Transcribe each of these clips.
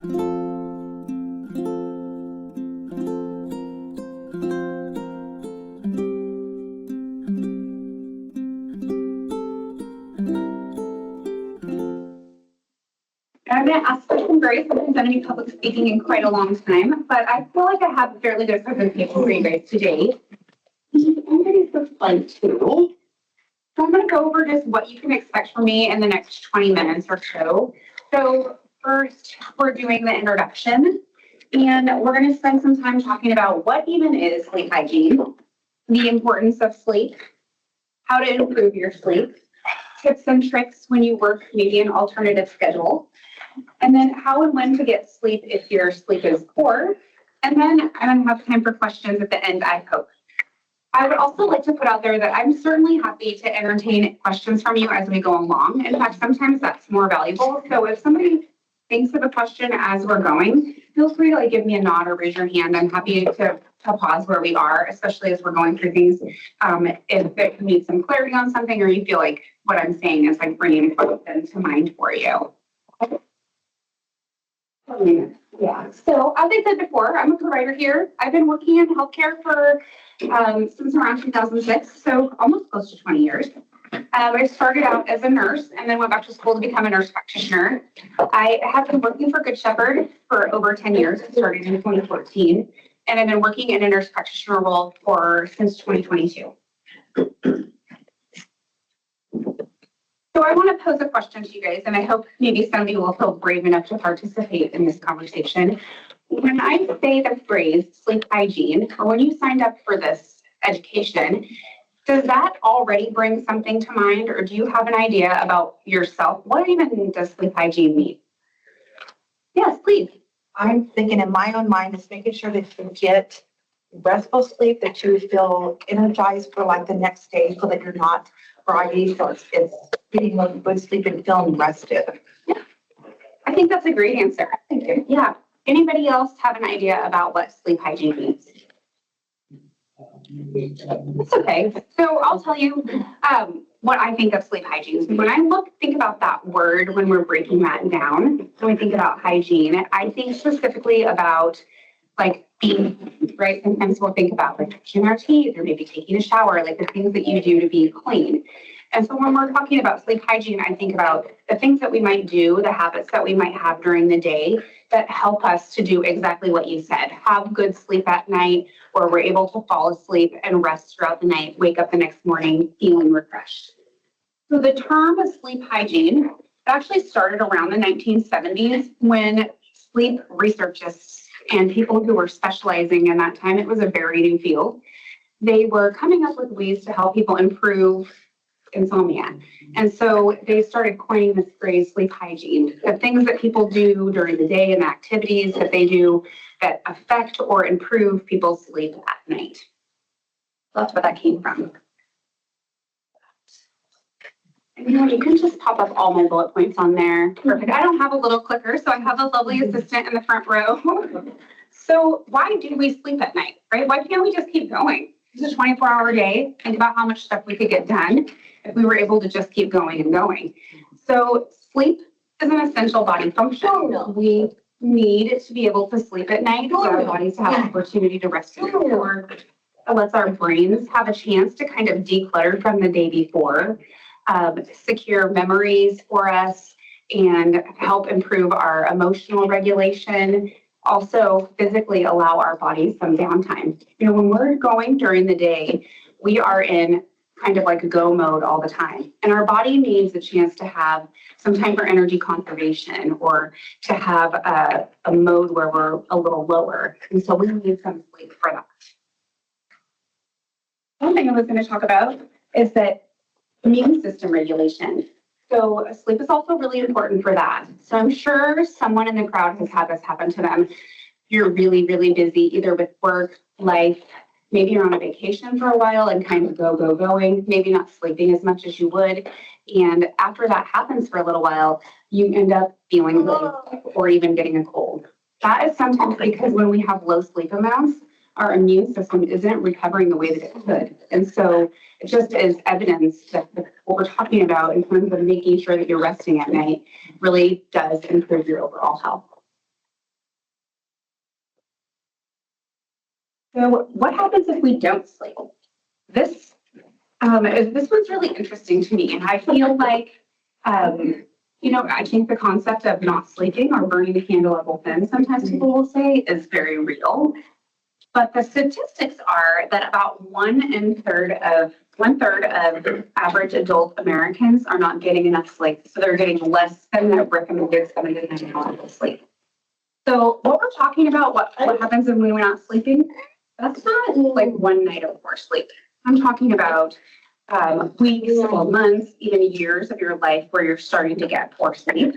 I'm going to ask some very something done any public speaking in quite a long time, but I feel like I have a fairly good presentation for you guys today. I'm ready for fun too. So I'm going to go over just what you can expect from me in the next 20 minutes or so. So first, we're doing the introduction, and we're going to spend some time talking about what even is sleep hygiene, the importance of sleep, how to improve your sleep, tips and tricks when you work maybe an alternative schedule, and then how and when to get sleep if your sleep is poor. And then I'm going to have time for questions at the end, I hope. I would also like to put out there that I'm certainly happy to entertain questions from you as we go along. In fact, sometimes that's more valuable. So if somebody thinks of a question as we're going, feel free to give me a nod or raise your hand. I'm happy to pause where we are, especially as we're going through things. If it needs some clarity on something or you feel like what I'm saying is bringing something to mind for you. Yeah, so as I said before, I'm a provider here. I've been working in healthcare for since around 2006, so almost close to 20 years. I started out as a nurse and then went back to school to become a nurse practitioner. I have been working for Good Shepherd for over 10 years. I started in 2014, and I've been working in a nurse practitioner role since 2022. So I want to pose a question to you guys, and I hope maybe some of you will feel brave enough to participate in this conversation. When I say the phrase sleep hygiene, or when you signed up for this education, does that already bring something to mind, or do you have an idea about yourself? What even does sleep hygiene mean? Yes, please. I'm thinking in my own mind is making sure that you get restful sleep, that you feel energized for the next day so that you're not groggy. So it's getting good sleep and feeling rested. Yeah, I think that's a great answer. Thank you. Yeah. Anybody else have an idea about what sleep hygiene means? It's okay. So I'll tell you what I think of sleep hygiene. When I think about that word, when we're breaking that down, when we think about hygiene, I think specifically about being, right? Sometimes we'll think about brushing our teeth or maybe taking a shower, the things that you do to be clean. And so when we're talking about sleep hygiene, I think about the things that we might do, the habits that we might have during the day that help us to do exactly what you said, have good sleep at night, where we're able to fall asleep and rest throughout the night, wake up the next morning feeling refreshed. So the term of sleep hygiene actually started around the 1970s when sleep researchers and people who were specializing in that time, it was a very new field. They were coming up with ways to help people improve insomnia. And so they started coining this phrase sleep hygiene, the things that people do during the day and the activities that they do that affect or improve people's sleep at night. That's where that came from. And you can just pop up all my bullet points on there. Perfect. I don't have a little clicker, so I have a lovely assistant in the front row. So why do we sleep at night, right? Why can't we just keep going? It's a 24-hour day. Think about how much stuff we could get done if we were able to just keep going and going. So sleep is an essential body function. We need to be able to sleep at night for our bodies to have an opportunity to rest and recover. It lets our brains have a chance to kind of declutter from the day before, secure memories for us, and help improve our emotional regulation. Also physically allow our bodies some downtime. When we're going during the day, we are in kind of go mode all the time. And our body needs a chance to have some time for energy conservation or to have a mode where we're a little lower. And so we need some sleep for that. One thing I was going to talk about is that immune system regulation. So sleep is also really important for that. So I'm sure someone in the crowd has had this happen to them. You're really, really busy, either with work, life, maybe you're on a vacation for a while and kind of going, maybe not sleeping as much as you would. And after that happens for a little while, you end up feeling sick or even getting a cold. That is sometimes because when we have low sleep amounts, our immune system isn't recovering the way that it could. And so it just is evidence that what we're talking about in terms of making sure that you're resting at night really does improve your overall health. So what happens if we don't sleep? This, this one's really interesting to me, and I feel like, I think the concept of not sleeping or burning the candle at both ends, sometimes people will say, is very real. But the statistics are that about one third of average adult Americans are not getting enough sleep. So they're getting less than the recommended 7 to 9 hours of sleep. So what we're talking about, what happens when we're not sleeping, that's not like one night of poor sleep. I'm talking about weeks, well, months, even years of your life where you're starting to get poor sleep.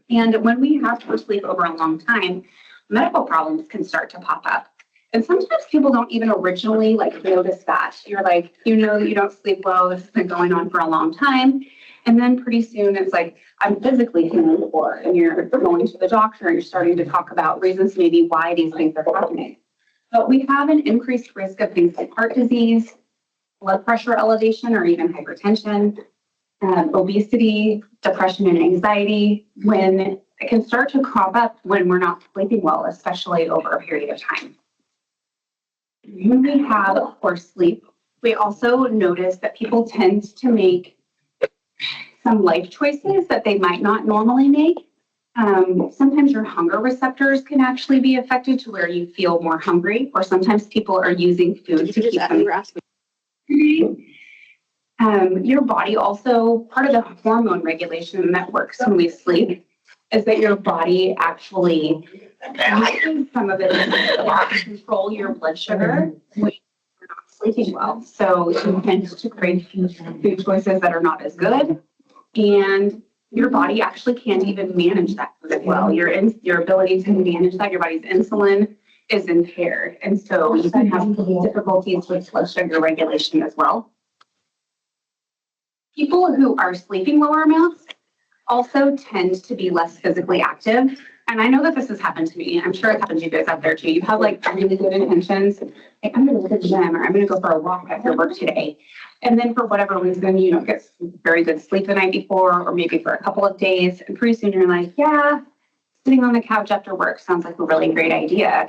And when we have poor sleep over a long time, medical problems can start to pop up. And sometimes people don't even originally notice that. You're like, you know that you don't sleep well, this has been going on for a long time. And then pretty soon it's like, I'm physically feeling poor, and you're going to the doctor and you're starting to talk about reasons maybe why these things are happening. But we have an increased risk of things like heart disease, blood pressure elevation, or even hypertension, obesity, depression, and anxiety, when it can start to crop up when we're not sleeping well, especially over a period of time. When we have poor sleep, we also notice that people tend to make some life choices that they might not normally make. Sometimes your hunger receptors can actually be affected to where you feel more hungry, or sometimes people are using food to keep them hungry. Your body also, part of the hormone regulation that works when we sleep is that your body actually uses some of it to control your blood sugar when you're not sleeping well. So you tend to crave food choices that are not as good, and your body actually can't even manage that food as well. Your ability to manage that, your body's insulin is impaired, and so you can have difficulties with blood sugar regulation as well. People who are sleeping lower amounts also tend to be less physically active. And I know that this has happened to me. I'm sure it happens to you guys out there too. You have really good intentions. Like, I'm going to go to the gym, or I'm going to go for a walk after work today. And then for whatever reason, you don't get very good sleep the night before, or maybe for a couple of days. And pretty soon you're like, yeah, sitting on the couch after work sounds like a really great idea.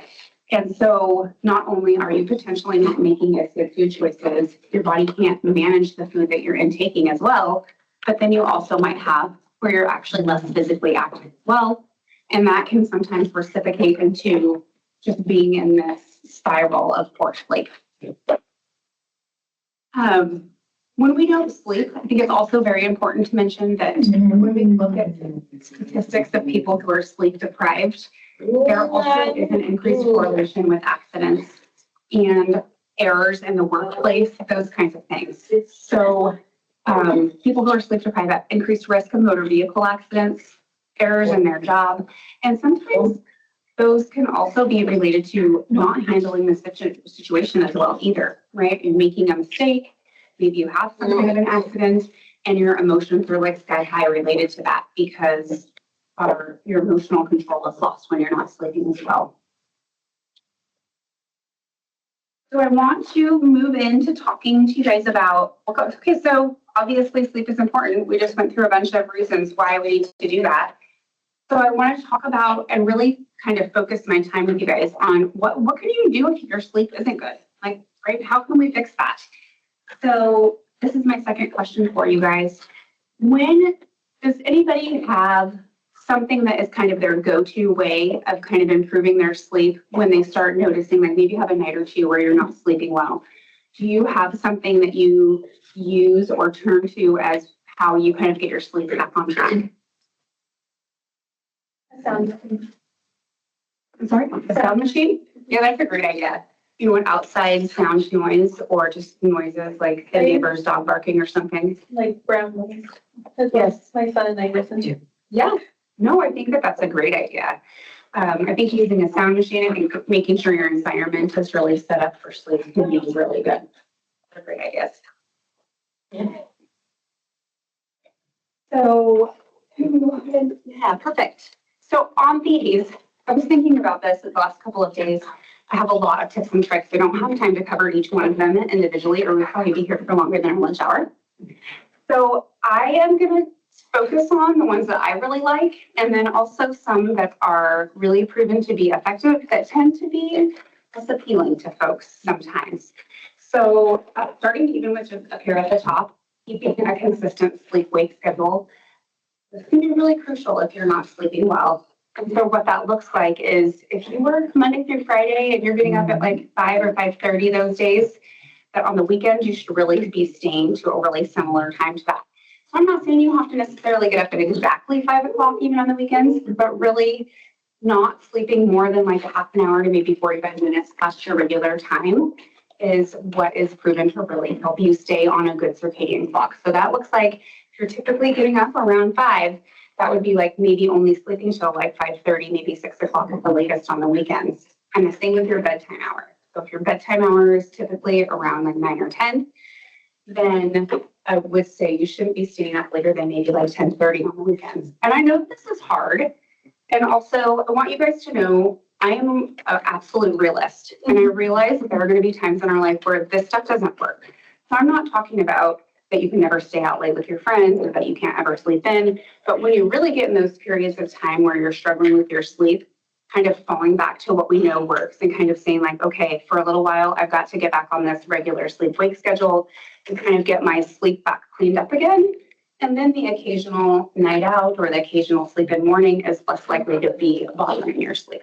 And so not only are you potentially not making as good food choices, your body can't manage the food that you're intaking as well, but then you also might have where you're actually less physically active as well. And that can sometimes precipitate into just being in this spiral of poor sleep. When we don't sleep, I think it's also very important to mention that when we look at statistics of people who are sleep deprived, there also is an increased correlation with accidents and errors in the workplace, those kinds of things. So people who are sleep deprived have increased risk of motor vehicle accidents, errors in their job, and sometimes those can also be related to not handling the situation as well either, right? And making a mistake, maybe you have some kind of an accident, and your emotions are like sky high related to that because your emotional control is lost when you're not sleeping as well. So I want to move into talking to you guys about, okay, so obviously sleep is important. We just went through a bunch of reasons why we need to do that. So I want to talk about and really kind of focus my time with you guys on what can you do if your sleep isn't good? Like, right, how can we fix that? So this is my second question for you guys. When does anybody have something that is kind of their go-to way of kind of improving their sleep when they start noticing that maybe you have a night or two where you're not sleeping well? Do you have something that you use or turn to as how you kind of get your sleep back on track? A sound machine. I'm sorry? A sound machine? Yeah, that's a great idea. You know, an outside sound noise or just noises like the neighbor's dog barking or something. Like brown noise. Yes. My son and I listen to. Yeah. No, I think that that's a great idea. I think using a sound machine, I think making sure your environment is really set up for sleep can be really good. They're great ideas. Yeah. So, yeah, perfect. So on these, I was thinking about this the last couple of days. I have a lot of tips and tricks. I don't have time to cover each one of them individually, or we'll probably be here for longer than our lunch hour. So I am going to focus on the ones that I really like, and then also some that are really proven to be effective that tend to be less appealing to folks sometimes. So starting even with just up here at the top, keeping a consistent sleep-wake schedule is going to be really crucial if you're not sleeping well. And so what that looks like is if you work Monday through Friday and you're getting up at like 5 or 5:30 those days, that on the weekends you should really be staying to a really similar time to that. So I'm not saying you have to necessarily get up at exactly 5 o'clock even on the weekends, but really not sleeping more than like a half an hour to maybe 45 minutes past your regular time is what is proven to really help you stay on a good circadian clock. So that looks like if you're typically getting up around 5, that would be like maybe only sleeping till like 5:30, maybe 6 o'clock at the latest on the weekends. And the same with your bedtime hour. So if your bedtime hour is typically around like 9 or 10, then I would say you shouldn't be staying up later than maybe like 10:30 on the weekends. And I know this is hard. And also, I want you guys to know I am an absolute realist. And I realize that there are going to be times in our life where this stuff doesn't work. So I'm not talking about that you can never stay out late with your friends or that you can't ever sleep in. But when you really get in those periods of time where you're struggling with your sleep, kind of falling back to what we know works and kind of saying like, okay, for a little while, I've got to get back on this regular sleep-wake schedule and kind of get my sleep back cleaned up again. And then the occasional night out or the occasional sleep in morning is less likely to be bothering your sleep.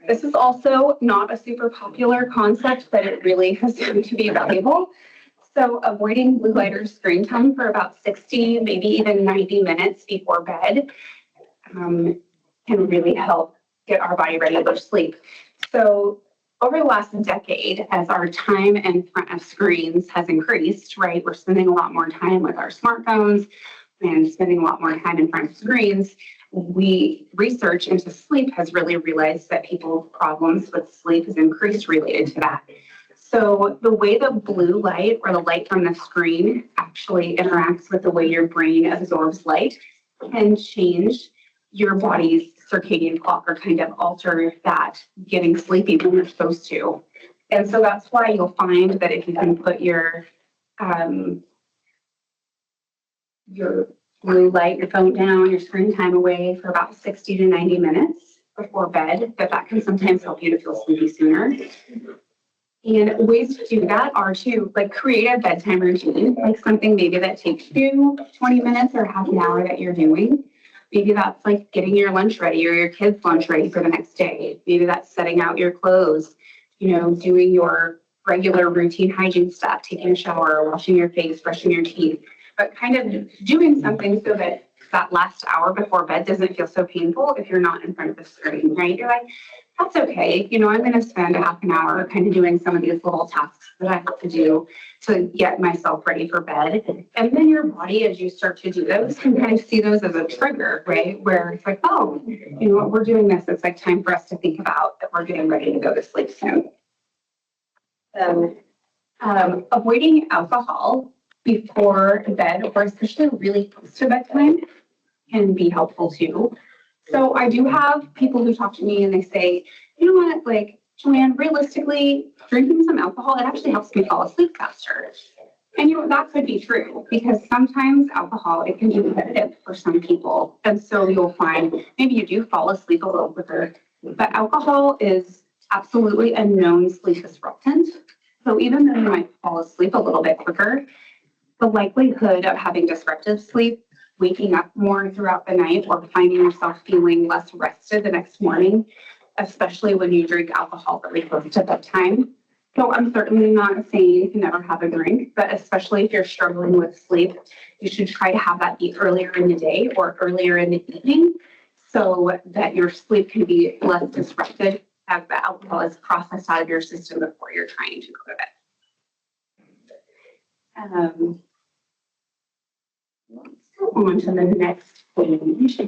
This is also not a super popular concept, but it really has shown to be valuable. So avoiding blue light or screen time for about 60, maybe even 90 minutes before bed can really help get our body ready for sleep. So over the last decade, as our time in front of screens has increased, right, we're spending a lot more time with our smartphones and spending a lot more time in front of screens. Research into sleep has really realized that people's problems with sleep has increased related to that. So the way the blue light or the light from the screen actually interacts with the way your brain absorbs light can change your body's circadian clock or kind of alter that getting sleepy when you're supposed to. And so that's why you'll find that if you can put your blue light, your phone down, your screen time away for about 60 to 90 minutes before bed, that can sometimes help you to feel sleepy sooner. And ways to do that are to like create a bedtime routine, like something maybe that takes you 20 minutes or half an hour that you're doing. Maybe that's like getting your lunch ready or your kids' lunch ready for the next day. Maybe that's setting out your clothes, doing your regular routine hygiene stuff, taking a shower, washing your face, brushing your teeth, but kind of doing something so that that last hour before bed doesn't feel so painful if you're not in front of the screen, right? You're like, that's okay. I'm going to spend a half an hour kind of doing some of these little tasks that I have to do to get myself ready for bed. And then your body, as you start to do those, can kind of see those as a trigger, right? Where it's like, oh, you know what, we're doing this. It's like time for us to think about that we're getting ready to go to sleep soon. Avoiding alcohol before bed, or especially really close to bedtime, can be helpful too. So I do have people who talk to me and they say, you know what, like, Joanne, realistically, drinking some alcohol, it actually helps me fall asleep faster. And that could be true because sometimes alcohol, it can be repetitive for some people. And so you'll find maybe you do fall asleep a little quicker, but alcohol is absolutely a known sleep disruptant. So even though you might fall asleep a little bit quicker, the likelihood of having disruptive sleep, waking up more throughout the night, or finding yourself feeling less rested the next morning, especially when you drink alcohol really close to bedtime. So I'm certainly not saying you can never have a drink, but especially if you're struggling with sleep, you should try to have that be earlier in the day or earlier in the evening so that your sleep can be less disrupted as the alcohol is processed out of your system before you're trying to go to bed. Let's go on to the next page.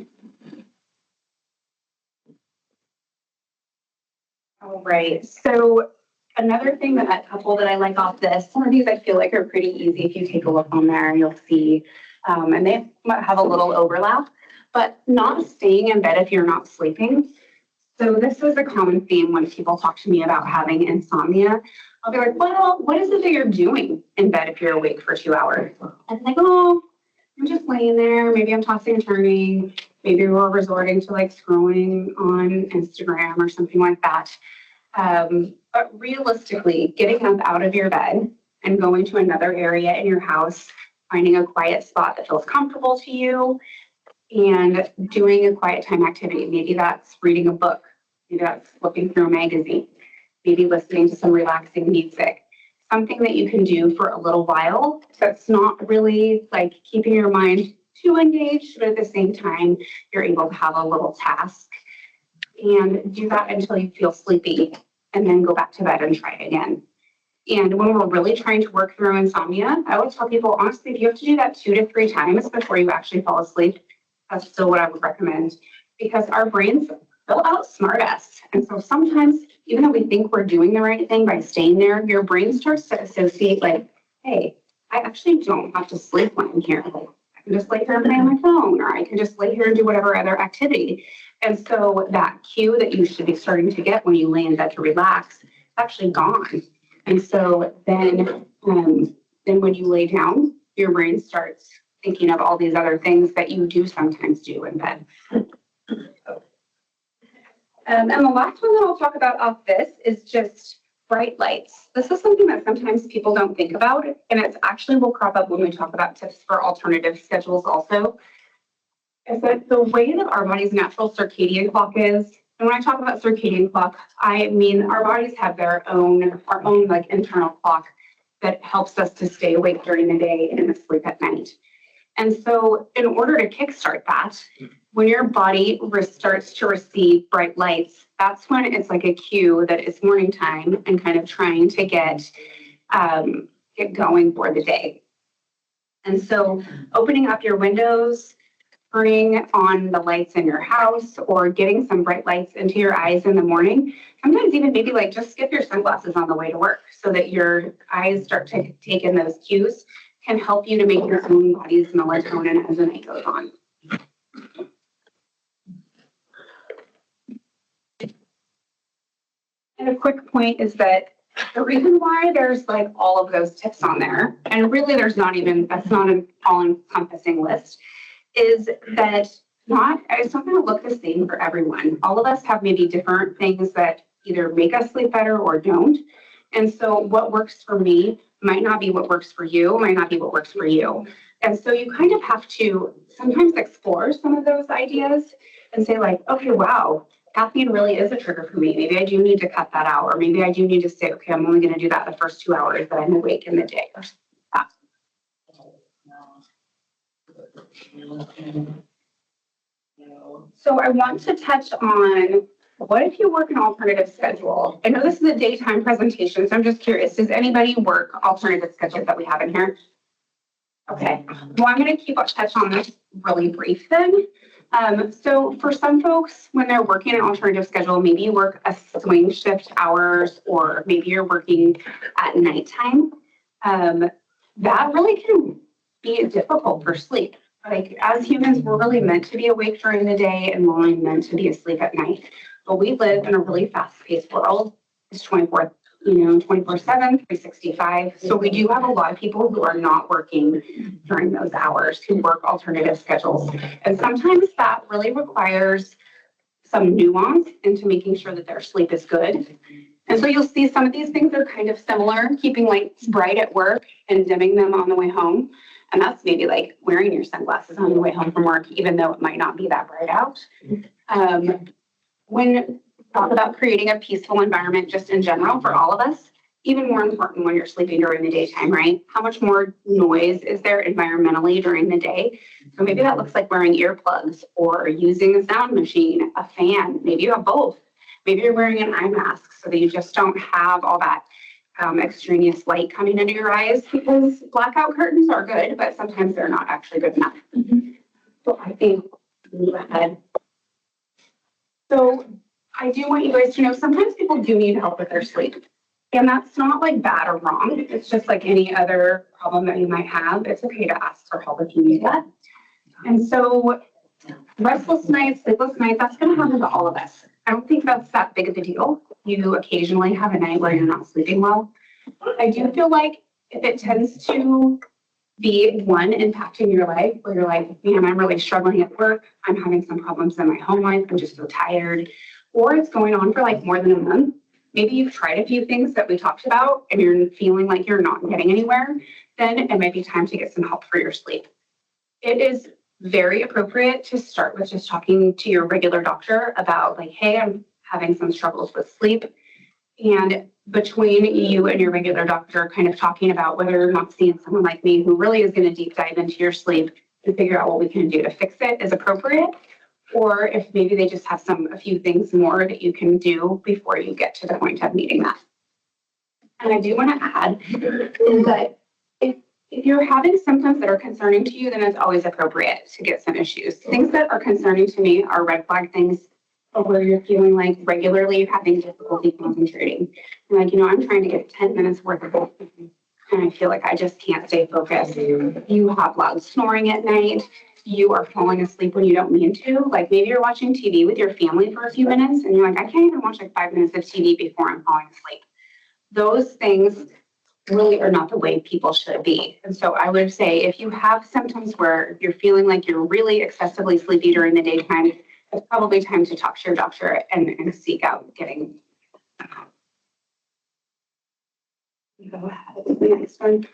All right, so another thing that a couple that I like off this, some of these I feel like are pretty easy. If you take a look on there, you'll see, and they might have a little overlap, but not staying in bed if you're not sleeping. So this is a common theme when people talk to me about having insomnia. I'll be like, well, what is it that you're doing in bed if you're awake for 2 hours? And they're like, oh, I'm just laying there. Maybe I'm tossing and turning. Maybe Maybe we're resorting to like scrolling on Instagram or something like that. But realistically, getting up out of your bed and going to another area in your house, finding a quiet spot that feels comfortable to you, and doing a quiet time activity. Maybe that's reading a book. Maybe that's flipping through a magazine. Maybe listening to some relaxing music. Something that you can do for a little while that's not really like keeping your mind too engaged, but at the same time, you're able to have a little task and do that until you feel sleepy and then go back to bed and try again. And when we're really trying to work through insomnia, I would tell people, honestly, if you have to do that 2 to 3 times before you actually fall asleep, that's still what I would recommend because our brains will outsmart us. And so sometimes, even though we think we're doing the right thing by staying there, your brain starts to associate like, hey, I actually don't have to sleep when I'm here. Like, I can just lay here and play on my phone, or I can just lay here and do whatever other activity. And so that cue that you should be starting to get when you lay in bed to relax is actually gone. And so then when you lay down, your brain starts thinking of all these other things that you do sometimes do in bed. And the last one that I'll talk about off this is just bright lights. This is something that sometimes people don't think about, and it's actually will crop up when we talk about tips for alternative schedules also. Is that the way that our body's natural circadian clock is, and when I talk about circadian clock, I mean our bodies have our own like internal clock that helps us to stay awake during the day and asleep at night. And so in order to kickstart that, when your body starts to receive bright lights, that's when it's like a cue that it's morning time and kind of trying to get going for the day. And so opening up your windows, turning on the lights in your house, or getting some bright lights into your eyes in the morning, sometimes even maybe like just skip your sunglasses on the way to work so that your eyes start to take in those cues, can help you to make your own body's melatonin as the night goes on. And a quick point is that the reason why there's like all of those tips on there, and really that's not an all-encompassing list, is that it's not going to look the same for everyone. All of us have maybe different things that either make us sleep better or don't. And so what works for me might not be what works for you, might not be what works for you. And so you kind of have to sometimes explore some of those ideas and say like, okay, wow, caffeine really is a trigger for me. Maybe I do need to cut that out, or maybe I do need to say, okay, I'm only going to do that the first 2 hours that I'm awake in the day. Or that. So I want to touch on what if you work an alternative schedule? I know this is a daytime presentation, so I'm just curious, does anybody work alternative schedules that we have in here? Okay, well, I'm going to touch on this really brief then. So for some folks, when they're working an alternative schedule, maybe you work a swing shift hours, or maybe you're working at nighttime. That really can be difficult for sleep. Like as humans, we're really meant to be awake during the day and we're only meant to be asleep at night. But we live in a really fast-paced world. It's 24/7, 365. So we do have a lot of people who are not working during those hours, who work alternative schedules. And sometimes that really requires some nuance into making sure that their sleep is good. And so you'll see some of these things are kind of similar, keeping lights bright at work and dimming them on the way home. And that's maybe like wearing your sunglasses on the way home from work, even though it might not be that bright out. When we talk about creating a peaceful environment just in general for all of us, even more important when you're sleeping during the daytime, right? How much more noise is there environmentally during the day? So maybe that looks like wearing earplugs or using a sound machine, a fan. Maybe you have both. Maybe you're wearing an eye mask so that you just don't have all that extraneous light coming into your eyes, because blackout curtains are good, but sometimes they're not actually good enough. So I think move ahead. So I do want you guys to know sometimes people do need help with their sleep. And that's not like bad or wrong. It's just like any other problem that you might have. It's okay to ask for help if you need that. And so restless nights, sleepless nights, that's going to happen to all of us. I don't think that's that big of a deal. You occasionally have a night where you're not sleeping well. I do feel like if it tends to be one, impacting your life where you're like, man, I'm really struggling at work. I'm having some problems in my home life. I'm just so tired. Or it's going on for like more than a month. Maybe you've tried a few things that we talked about and you're feeling like you're not getting anywhere. Then it might be time to get some help for your sleep. It is very appropriate to start with just talking to your regular doctor about like, hey, I'm having some struggles with sleep. And between you and your regular doctor, kind of talking about whether you're not seeing someone like me who really is going to deep dive into your sleep and figure out what we can do to fix it is appropriate. Or if maybe they just have a few things more that you can do before you get to the point of needing that. And I do want to add that if you're having symptoms that are concerning to you, then it's always appropriate to get some issues. Things that are concerning to me are red flag things, or where you're feeling like regularly you're having difficulty concentrating. Like, I'm trying to get 10 minutes worth of work and I feel like I just can't stay focused. You have loud snoring at night. You are falling asleep when you don't mean to. Like maybe you're watching TV with your family for a few minutes and you're like, I can't even watch like 5 minutes of TV before I'm falling asleep. Those things really are not the way people should be. And so I would say if you have symptoms where you're feeling like you're really excessively sleepy during the daytime, it's probably time to talk to your doctor and seek out getting. Go ahead. The next one.